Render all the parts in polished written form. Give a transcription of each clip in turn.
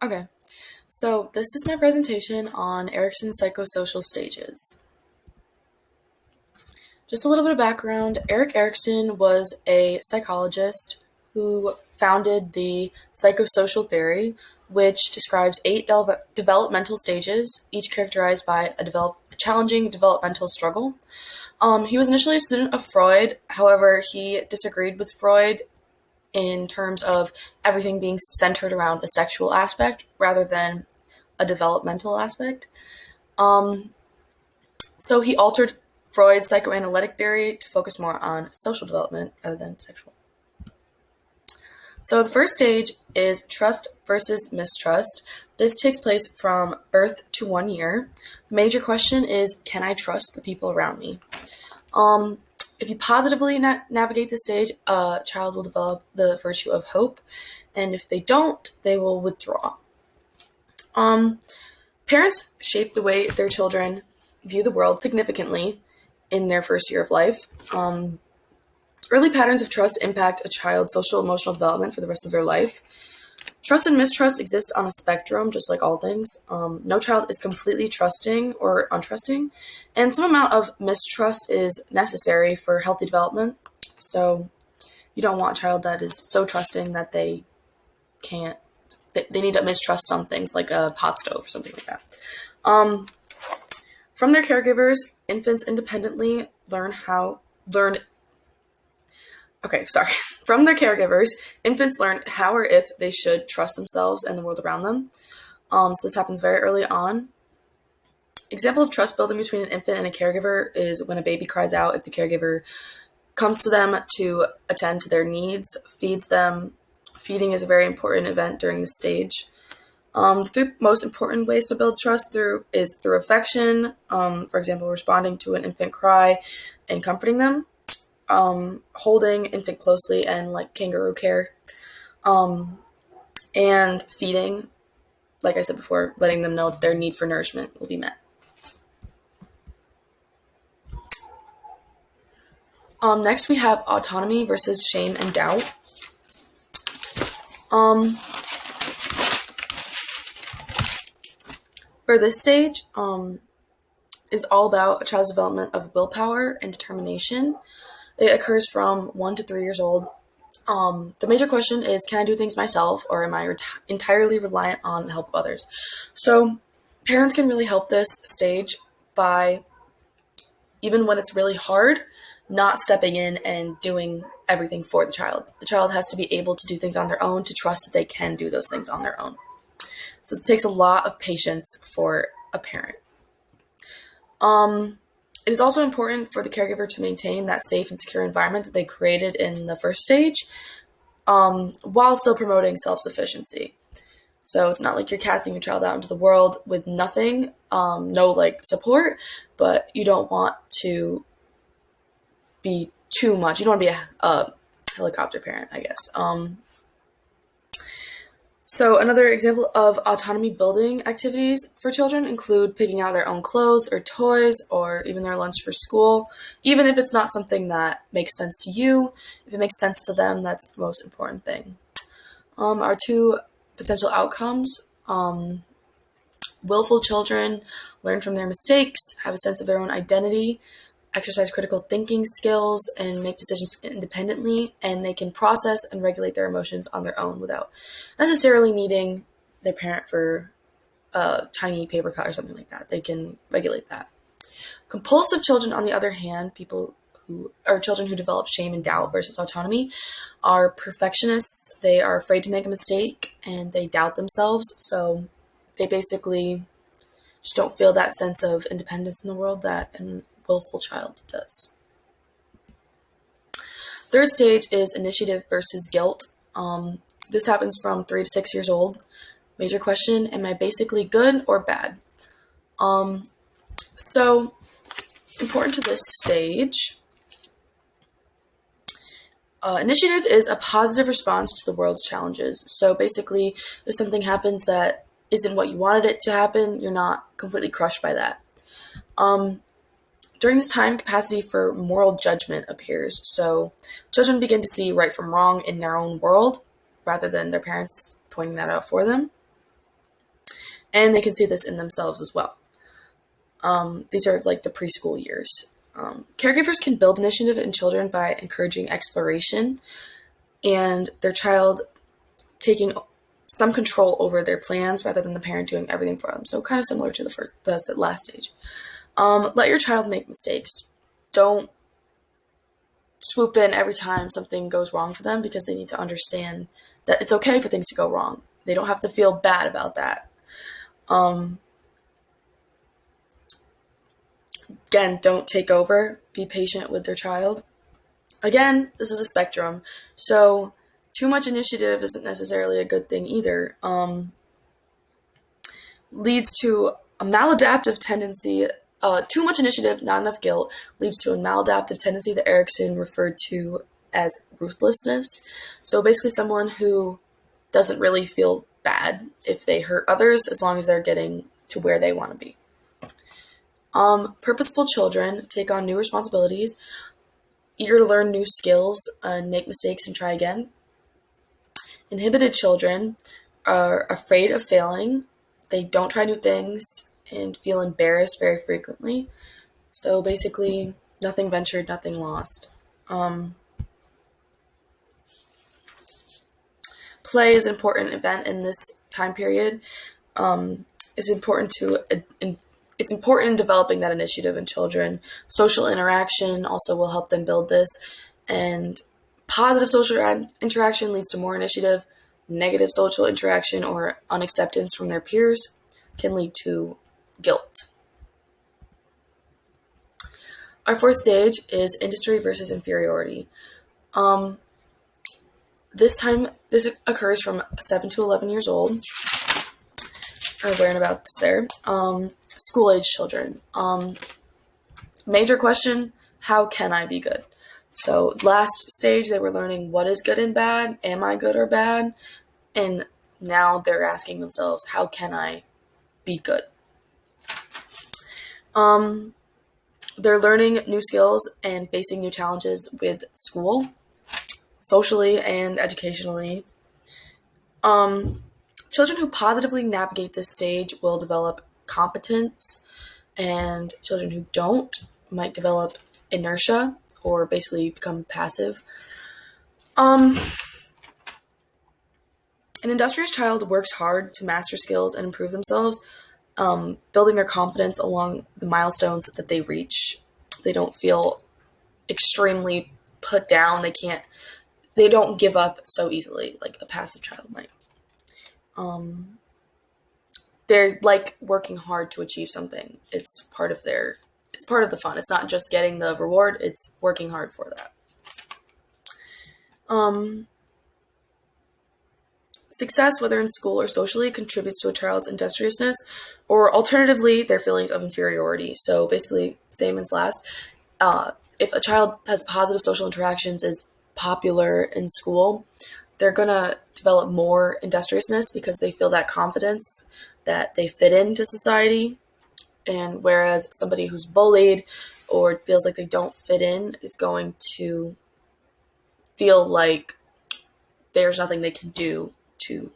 Okay, so this is my presentation on Erikson's psychosocial stages. Just a little bit of background. Erik Erikson was a psychologist who founded the psychosocial theory, which describes eight developmental stages, each characterized by a challenging developmental struggle. He was initially a student of Freud. However, he disagreed with Freud in terms of everything being centered around a sexual aspect rather than a developmental aspect. Um, so he altered Freud's psychoanalytic theory to focus more on social development rather than sexual. So the first stage is trust versus mistrust. This takes place from birth to 1 year. The major question is, can I trust the people around me? If you positively navigate this stage, a child will develop the virtue of hope, and if they don't, they will withdraw. Um, Parents shape the way their children view the world significantly in their first year of life. Early patterns of trust impact a child's social emotional development for the rest of their life. Trust and mistrust exist on a spectrum, just like all things. No child is completely trusting or untrusting, and some amount of mistrust is necessary for healthy development. So you don't want a child that is so trusting that they can't, they need to mistrust some things, like a pot stove or something like that. Um, from their caregivers, infants independently learn Okay, sorry. From their caregivers, infants learn how or if they should trust themselves and the world around them. So this happens very early on. Example of trust building between an infant and a caregiver is when a baby cries out if the caregiver comes to them to attend to their needs, feeds them. Feeding is a very important event during this stage. The three most important ways to build trust through affection, for example, responding to an infant cry and comforting them, holding infant closely and like kangaroo care, and feeding, like I said before, letting them know that their need for nourishment will be met. Next, we have autonomy versus shame and doubt. Um, for this stage, is all about a child's development of willpower and determination. It occurs from 1 to 3 years old. The major question is, can I do things myself, or am I entirely reliant on the help of others? So parents can really help this stage by, even when it's really hard, not stepping in and doing everything for the child. The child has to be able to do things on their own, to trust that they can do those things on their own. So it takes a lot of patience for a parent. It is also important for the caregiver to maintain that safe and secure environment that they created in the first stage, while still promoting self-sufficiency. So it's not like you're casting your child out into the world with nothing, no like support, but you don't want to be too much. You don't want to be a helicopter parent, I guess. So another example of autonomy building activities for children include picking out their own clothes or toys or even their lunch for school, even if it's not something that makes sense to you. If it makes sense to them, that's the most important thing. Our two potential outcomes: willful children learn from their mistakes, have a sense of their own identity, exercise critical thinking skills, and make decisions independently, and they can process and regulate their emotions on their own without necessarily needing their parent for a tiny paper cut or something like that. They can regulate that. Compulsive children, on the other hand, children who develop shame and doubt versus autonomy, are perfectionists. They are afraid to make a mistake and they doubt themselves. So they basically just don't feel that sense of independence in the world that an willful child does. Third stage is initiative versus guilt. This happens from 3 to 6 years old. Major question: am I basically good or bad? So important to this stage. Initiative is a positive response to the world's challenges. So basically, if something happens that isn't what you wanted it to happen, you're not completely crushed by that. During this time, capacity for moral judgment appears. So children begin to see right from wrong in their own world rather than their parents pointing that out for them. And they can see this in themselves as well. These are like the preschool years. Caregivers can build initiative in children by encouraging exploration and their child taking some control over their plans rather than the parent doing everything for them. So kind of similar to the last stage. Let your child make mistakes. Don't swoop in every time something goes wrong for them, because they need to understand that it's okay for things to go wrong. They don't have to feel bad about that. Again, don't take over. Be patient with their child. Again, this is a spectrum. So too much initiative isn't necessarily a good thing either. Leads to a maladaptive tendency. Too much initiative, not enough guilt, leads to a maladaptive tendency that Erikson referred to as ruthlessness. So basically someone who doesn't really feel bad if they hurt others as long as they're getting to where they want to be. Purposeful children take on new responsibilities, eager to learn new skills and make mistakes and try again. Inhibited children are afraid of failing. They don't try new things and feel embarrassed very frequently. So basically, nothing ventured, nothing lost. Play is an important event in this time period. It's important in developing that initiative in children. Social interaction also will help them build this. And positive social interaction leads to more initiative. Negative social interaction or unacceptance from their peers can lead to guilt. Our fourth stage is industry versus inferiority. This occurs from 7 to 11 years old. I learned about this there. School-age children. Major question, how can I be good? So last stage, they were learning what is good and bad. Am I good or bad? And now they're asking themselves, how can I be good? They're learning new skills and facing new challenges with school, socially and educationally. Children who positively navigate this stage will develop competence, and children who don't might develop inertia or basically become passive. An industrious child works hard to master skills and improve themselves, building their confidence along the milestones that they reach. They don't feel extremely put down. They don't give up so easily like a passive child might. They're like working hard to achieve something. It's part of the fun. It's not just getting the reward, it's working hard for that. Success, whether in school or socially, contributes to a child's industriousness, or alternatively, their feelings of inferiority. So basically, same as last. If a child has positive social interactions, is popular in school, they're going to develop more industriousness because they feel that confidence that they fit into society. And whereas somebody who's bullied or feels like they don't fit in is going to feel like there's nothing they can do to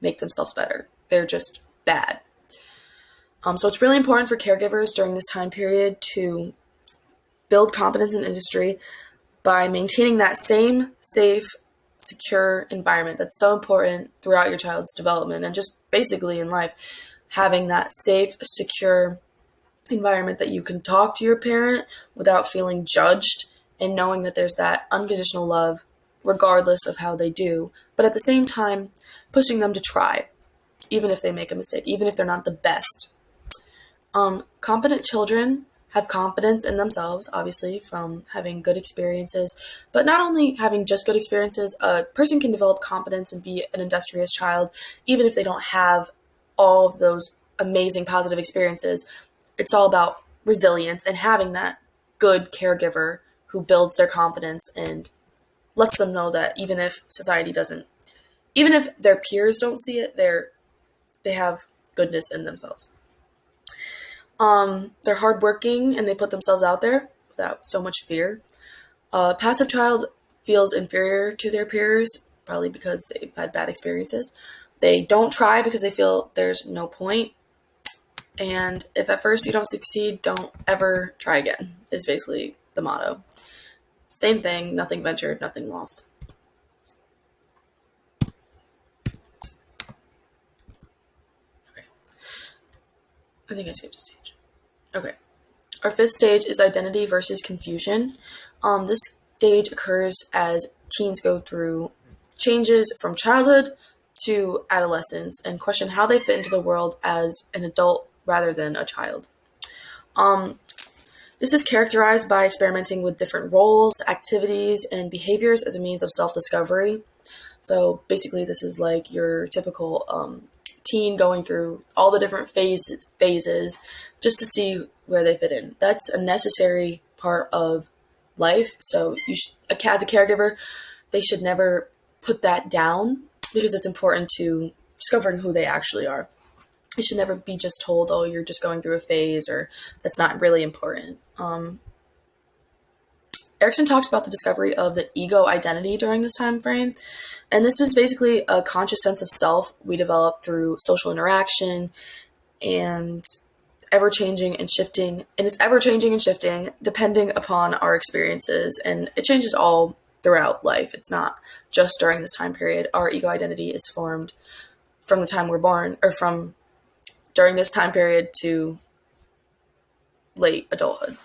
make themselves better. They're just bad. So it's really important for caregivers during this time period to build competence in industry by maintaining that same safe, secure environment that's so important throughout your child's development and just basically in life. Having that safe, secure environment that you can talk to your parent without feeling judged, and knowing that there's that unconditional love regardless of how they do, but at the same time pushing them to try, even if they make a mistake, even if they're not the best. Competent children have confidence in themselves, obviously, from having good experiences, but not only having just good experiences, a person can develop confidence and be an industrious child, even if they don't have all of those amazing positive experiences. It's all about resilience and having that good caregiver who builds their confidence and lets them know that even if society doesn't, even if their peers don't see it, they have goodness in themselves. They're hardworking and they put themselves out there without so much fear. A passive child feels inferior to their peers, probably because they've had bad experiences. They don't try because they feel there's no point. And if at first you don't succeed, don't ever try again, is basically the motto. Same thing, nothing ventured, nothing lost. Okay. I think I skipped a stage. Okay. Our fifth stage is identity versus confusion. This stage occurs as teens go through changes from childhood to adolescence and question how they fit into the world as an adult rather than a child. This is characterized by experimenting with different roles, activities, and behaviors as a means of self-discovery. So basically, this is like your typical teen going through all the different phases just to see where they fit in. That's a necessary part of life. So as a caregiver, they should never put that down because it's important to discovering who they actually are. It should never be just told, oh, you're just going through a phase, or that's not really important. Erikson talks about the discovery of the ego identity during this time frame, and this was basically a conscious sense of self we developed through social interaction and ever-changing and shifting, and it's ever-changing and shifting depending upon our experiences, and it changes all throughout life. It's not just during this time period. Our ego identity is formed from the time we're born, or from during this time period to late adulthood.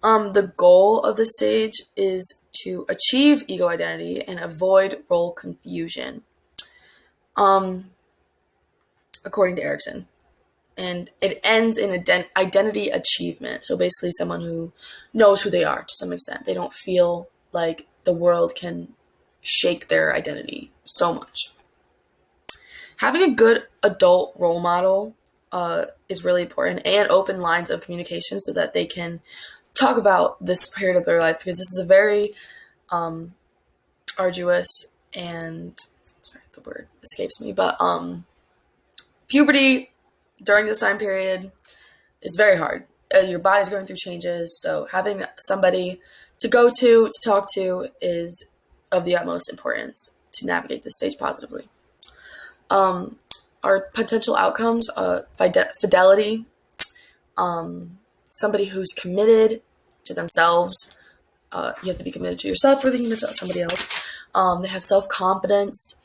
The goal of this stage is to achieve ego identity and avoid role confusion, according to Erikson. And it ends in identity achievement. So basically someone who knows who they are to some extent. They don't feel like the world can shake their identity so much. Having a good adult role model is really important, and open lines of communication so that they can talk about this period of their life, because this is a very arduous and, sorry, the word escapes me, but puberty during this time period is very hard. Your body's going through changes, so having somebody to go to talk to is of the utmost importance to navigate this stage positively. Our potential outcomes, fidelity, somebody who's committed to themselves. You have to be committed to yourself for thinking to somebody else. They have self-confidence.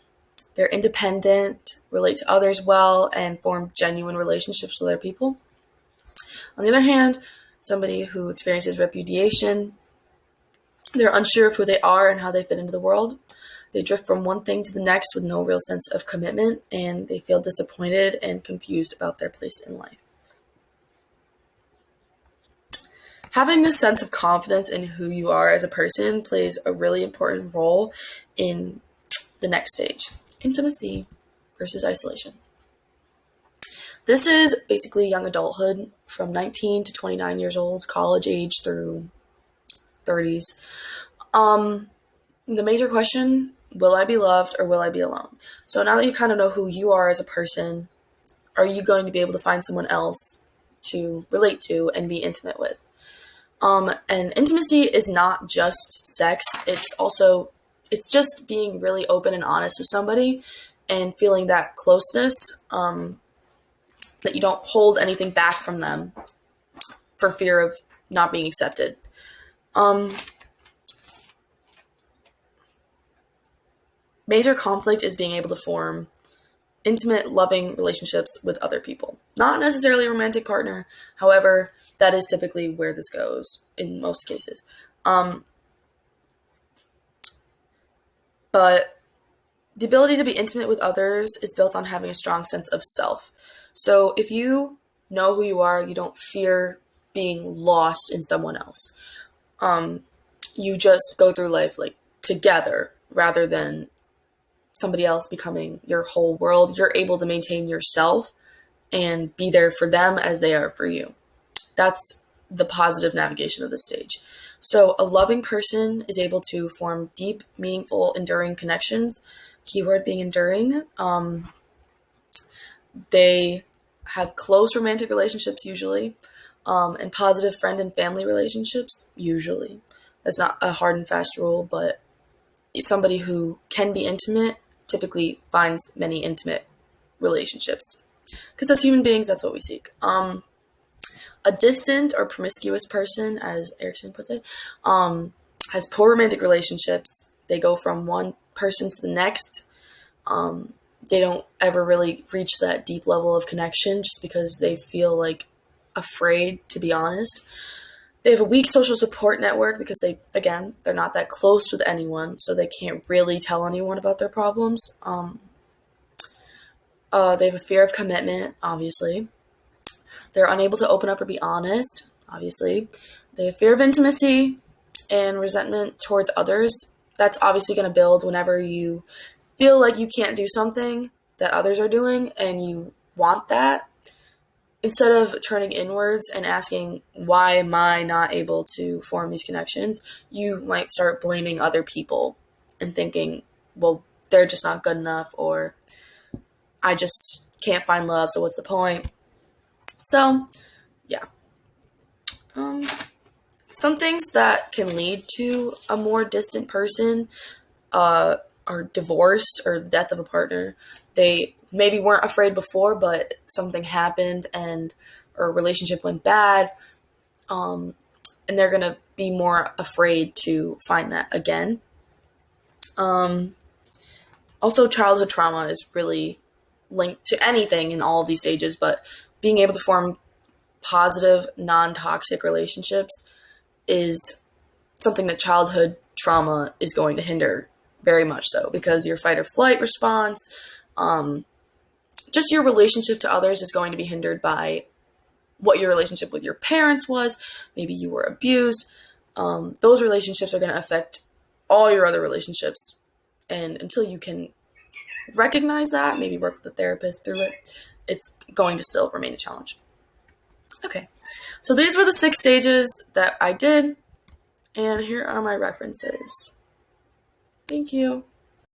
They're independent, relate to others well, and form genuine relationships with other people. On the other hand, somebody who experiences repudiation. They're unsure of who they are and how they fit into the world. They drift from one thing to the next with no real sense of commitment, and they feel disappointed and confused about their place in life. Having this sense of confidence in who you are as a person plays a really important role in the next stage, intimacy versus isolation. This is basically young adulthood from 19 to 29 years old, college age through 30s. The major question, will I be loved or will I be alone? So now that you kind of know who you are as a person, are you going to be able to find someone else to relate to and be intimate with? And intimacy is not just sex. It's just being really open and honest with somebody and feeling that closeness, that you don't hold anything back from them for fear of not being accepted. Major conflict is being able to form intimate, loving relationships with other people. Not necessarily a romantic partner. However, that is typically where this goes in most cases. But the ability to be intimate with others is built on having a strong sense of self. So if you know who you are, you don't fear being lost in someone else. You just go through life like together rather than somebody else becoming your whole world. You're able to maintain yourself and be there for them as they are for you. That's the positive navigation of this stage. So a loving person is able to form deep, meaningful, enduring connections. Keyword being enduring. They have close romantic relationships usually, and positive friend and family relationships usually. That's not a hard and fast rule, but it's somebody who can be intimate typically finds many intimate relationships. Because as human beings, that's what we seek. A distant or promiscuous person, as Erikson puts it, has poor romantic relationships. They go from one person to the next. They don't ever really reach that deep level of connection just because they feel like afraid to be honest. They have a weak social support network because they're not that close with anyone, so they can't really tell anyone about their problems. They have a fear of commitment, obviously. They're unable to open up or be honest, obviously. They have fear of intimacy and resentment towards others. That's obviously going to build whenever you feel like you can't do something that others are doing and you want that. Instead of turning inwards and asking, why am I not able to form these connections, you might start blaming other people and thinking, well, they're just not good enough, or I just can't find love, so what's the point? So, yeah. Some things that can lead to a more distant person are divorce or death of a partner. They maybe weren't afraid before, but something happened and or a relationship went bad, and they're going to be more afraid to find that again. Also, childhood trauma is really linked to anything in all of these stages, but being able to form positive, non-toxic relationships is something that childhood trauma is going to hinder very much so, because your fight or flight response, just your relationship to others is going to be hindered by what your relationship with your parents was. Maybe you were abused. Those relationships are going to affect all your other relationships. And until you can recognize that, maybe work with a therapist through it, it's going to still remain a challenge. Okay, so these were the 6 stages that I did, and here are my references. Thank you.